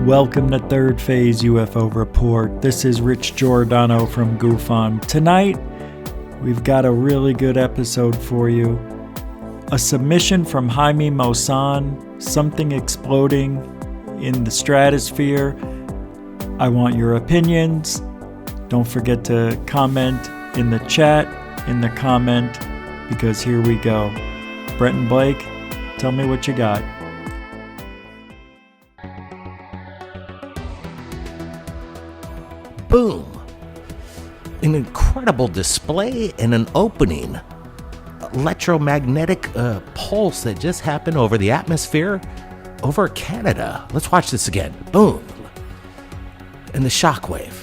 Welcome to Third Phase UFO Report. This is Rich Giordano from GoofOn. Tonight, we've got a really good episode for you. A submission from Jaime Maussan, something exploding in the stratosphere. I want your opinions. Don't forget to comment in the chat, in the comment, because here we go. Brett and Blake, tell me what you got. Boom! An incredible display and an opening. Electromagnetic pulse that just happened over the atmosphere over Canada. Let's watch this again. Boom! And the shockwave.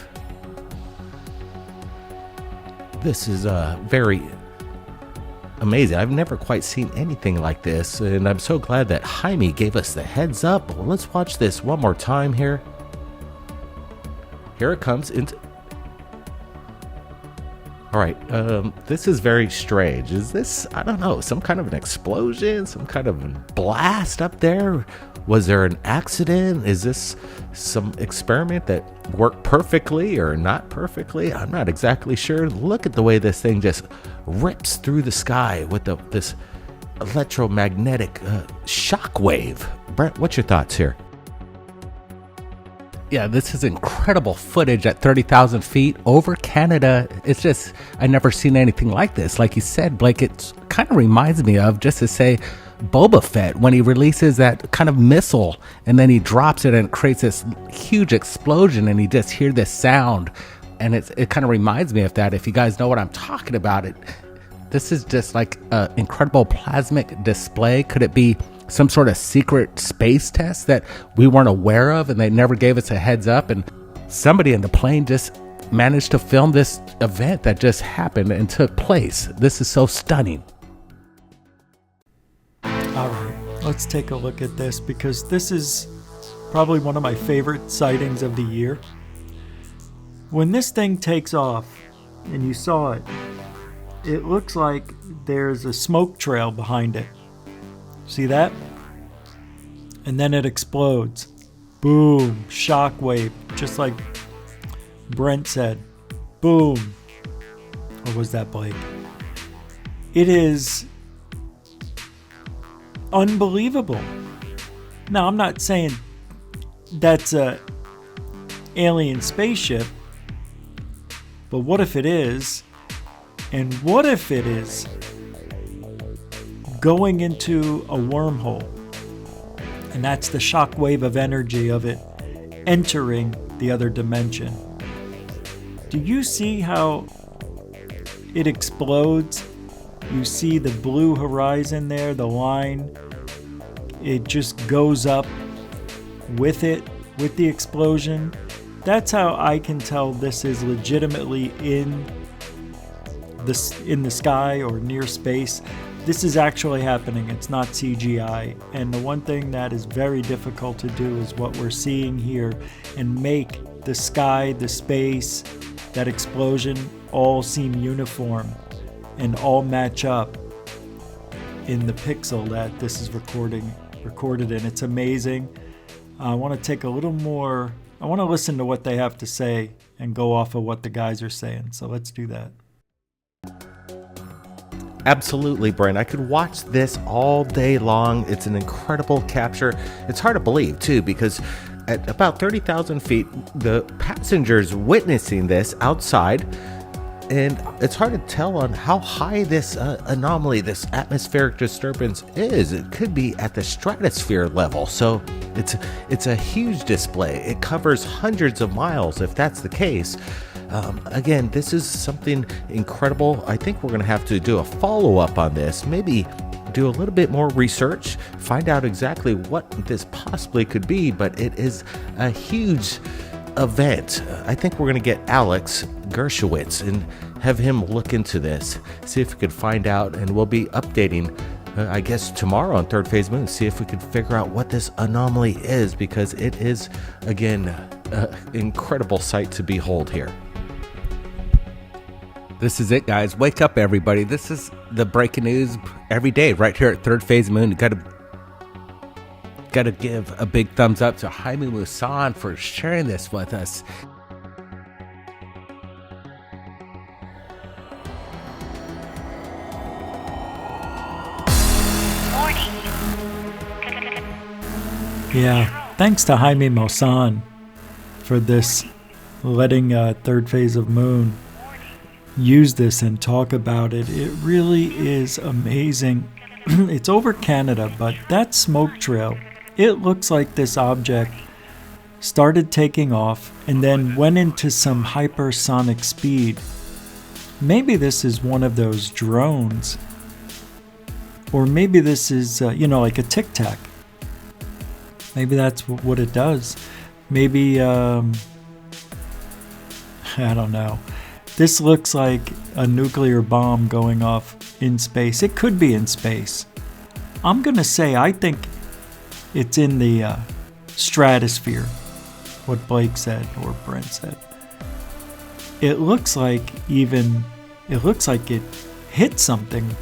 This is very amazing. I've never quite seen anything like this, and I'm so glad that Jaime gave us the heads up. Well, let's watch this one more time here. Here it comes into... Alright, this is very strange. Is this, I don't know, some kind of an explosion? Some kind of blast up there? Was there an accident? Is this some experiment that worked perfectly or not perfectly? I'm not exactly sure. Look at the way this thing just rips through the sky with this electromagnetic shockwave. Brent, what's your thoughts here? Yeah, this is incredible footage at 30,000 feet over Canada. It's just, I've never seen anything like this. Like you said, Blake, it kind of reminds me of, just to say, Boba Fett when he releases that kind of missile and then he drops it and it creates this huge explosion and you just hear this sound. And it kind of reminds me of that. If you guys know what I'm talking about, this is just like an incredible plasmic display. Could it be some sort of secret space test that we weren't aware of and they never gave us a heads up, and somebody in the plane just managed to film this event that just happened and took place? This is so stunning. All right, let's take a look at this, because this is probably one of my favorite sightings of the year. When this thing takes off, and you saw it, it looks like there's a smoke trail behind it. See that? And then it explodes. Boom. Shockwave. Just like Brent said. Boom. Or was that Blake? It is unbelievable. Now, I'm not saying that's a alien spaceship. But what if it is? And what if it is going into a wormhole? And that's the shockwave of energy of it entering the other dimension. Do you see how it explodes? You see the blue horizon there, the line. It just goes up with it, with the explosion. That's how I can tell this is legitimately in the sky or near space. This is actually happening. It's not CGI. And the one thing that is very difficult to do is what we're seeing here, and make the sky, the space, that explosion all seem uniform and all match up in the pixel that this is recorded in. It's amazing. I want to take a little more, I want to listen to what they have to say and go off of what the guys are saying. So let's do that. Absolutely, Brent. I could watch this all day long. It's an incredible capture. It's hard to believe, too, because at about 30,000 feet, the passengers witnessing this outside, and it's hard to tell on how high this anomaly, this atmospheric disturbance is. It could be at the stratosphere level, so it's a huge display. It covers hundreds of miles, if that's the case. Again, this is something incredible. I think we're going to have to do a follow-up on this, maybe do a little bit more research, find out exactly what this possibly could be, but it is a huge event. I think we're going to get Alex Gershowitz and have him look into this, see if we could find out, and we'll be updating, I guess, tomorrow on Third Phase Moon, see if we could figure out what this anomaly is, because it is, again, an incredible sight to behold here. This is it, guys. Wake up, everybody. This is the breaking news every day right here at Third Phase Moon. You got to Gotta give a big thumbs up to Jaime Maussan for sharing this with us. Yeah, thanks to Jaime Maussan for this, letting Third Phase of Moon use this and talk about it. It really is amazing. It's over Canada, but that smoke trail, it looks like this object started taking off and then went into some hypersonic speed. Maybe this is one of those drones, or maybe this is, like a Tic Tac. Maybe that's what it does. Maybe, I don't know. This looks like a nuclear bomb going off in space. It could be in space. I'm going to say I think it's in the stratosphere, what Blake said or Brent said. It looks like it hit something.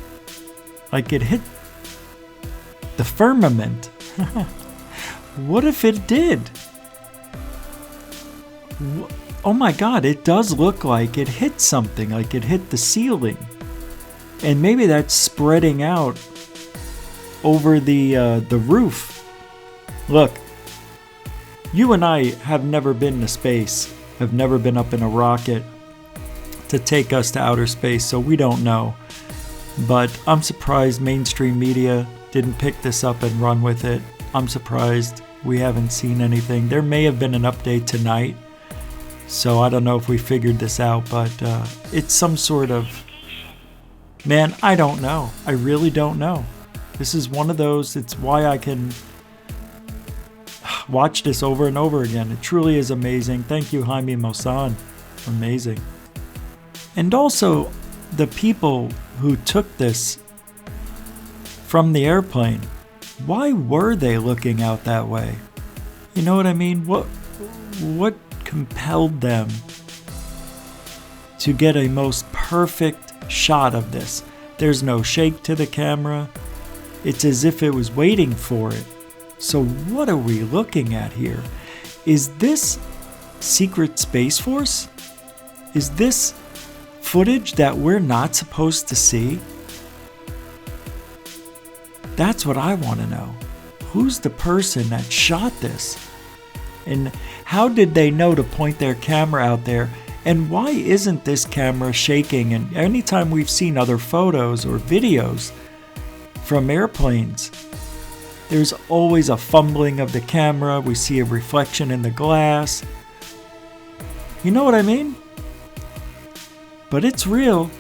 Like it hit the firmament. What if it did? Oh my God, it does look like it hit something, like it hit the ceiling. And maybe that's spreading out over the roof. Look, you and I have never been to space, have never been up in a rocket to take us to outer space, so we don't know. But I'm surprised mainstream media didn't pick this up and run with it. I'm surprised we haven't seen anything. There may have been an update tonight, so I don't know if we figured this out, but it's some sort of... Man, I don't know. I really don't know. This is one of those, it's why I can watch this over and over again. It truly is amazing. Thank you, Jaime Maussan. Amazing. And also, the people who took this from the airplane, why were they looking out that way? You know what I mean? What compelled them to get a most perfect shot of this? There's no shake to the camera. It's as if it was waiting for it. So what are we looking at here? Is this Secret Space Force? Is this footage that we're not supposed to see? That's what I want to know. Who's the person that shot this? And how did they know to point their camera out there? And why isn't this camera shaking? And anytime we've seen other photos or videos from airplanes, there's always a fumbling of the camera. We see a reflection in the glass. You know what I mean? But it's real.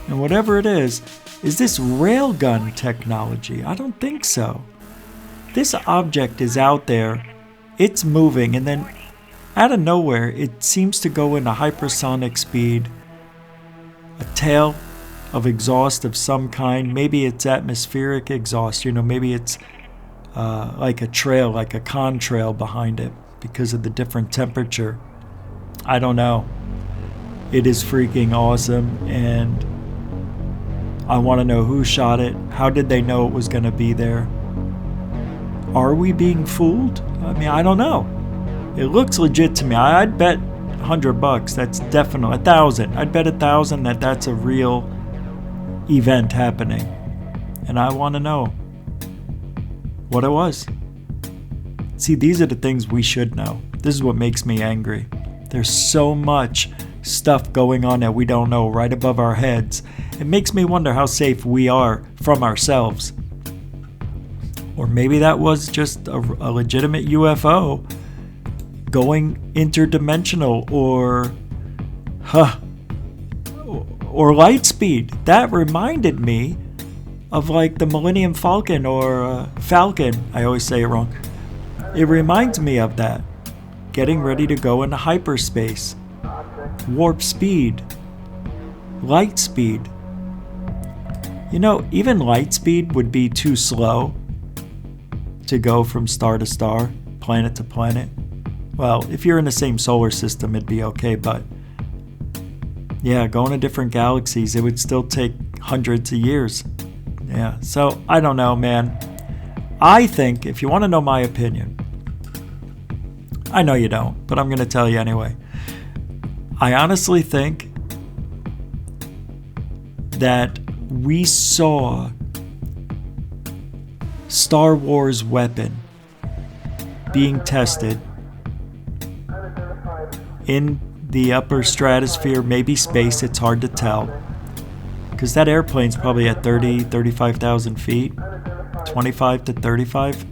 And whatever it is this railgun technology? I don't think so. This object is out there. It's moving, and then out of nowhere, it seems to go into hypersonic speed. A tail of exhaust of some kind. Maybe it's atmospheric exhaust. Maybe it's like a trail, like a contrail behind it because of the different temperature. I don't know. It is freaking awesome, and I want to know who shot it. How did they know it was going to be there? Are we being fooled? I mean, I don't know. It looks legit to me. I'd bet $100. That's definitely 1,000. I'd bet 1,000 that that's a real event happening. And I want to know what it was. See, these are the things we should know. This is what makes me angry. There's so much stuff going on that we don't know right above our heads. It makes me wonder how safe we are from ourselves. Or maybe that was just a legitimate UFO going interdimensional, or light speed. That reminded me of like the Millennium Falcon or Falcon. I always say it wrong. It reminds me of that. Getting ready to go into hyperspace. Warp speed. Light speed. Even light speed would be too slow to go from star to star, planet to planet. Well, if you're in the same solar system, it'd be okay, but yeah, going to different galaxies, it would still take hundreds of years. Yeah, so I don't know, man. I think, if you want to know my opinion, I know you don't, but I'm going to tell you anyway. I honestly think that we saw Star Wars weapon being tested in the upper stratosphere, maybe space, it's hard to tell. Because that airplane's probably at 35,000 feet, 25 to 35.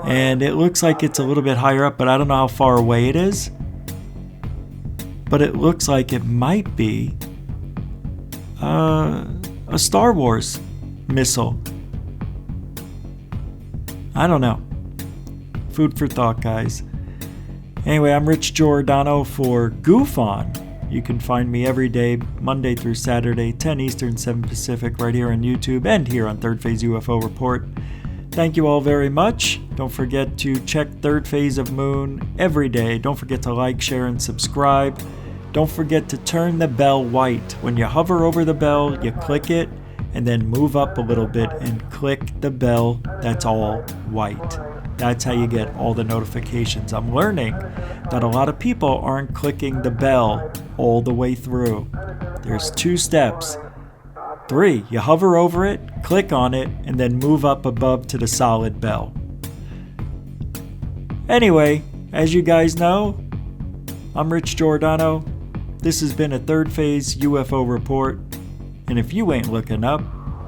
And it looks like it's a little bit higher up, but I don't know how far away it is. But it looks like it might be a Star Wars missile. I don't know. Food for thought, guys. Anyway, I'm Rich Giordano for Goof On. You can find me every day, Monday through Saturday, 10 Eastern, 7 Pacific, right here on YouTube and here on Third Phase UFO Report. Thank you all very much. Don't forget to check Third Phase of Moon every day. Don't forget to like, share, and subscribe. Don't forget to turn the bell white. When you hover over the bell, you click it and then move up a little bit and click the bell that's all white. That's how you get all the notifications. I'm learning that a lot of people aren't clicking the bell all the way through. There's 2 steps. 3, you hover over it, click on it, and then move up above to the solid bell. Anyway, as you guys know, I'm Rich Giordano. This has been a Third Phase UFO Report. And if you ain't looking up,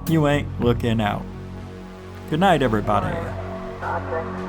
you ain't looking out. Good night, everybody. Nothing.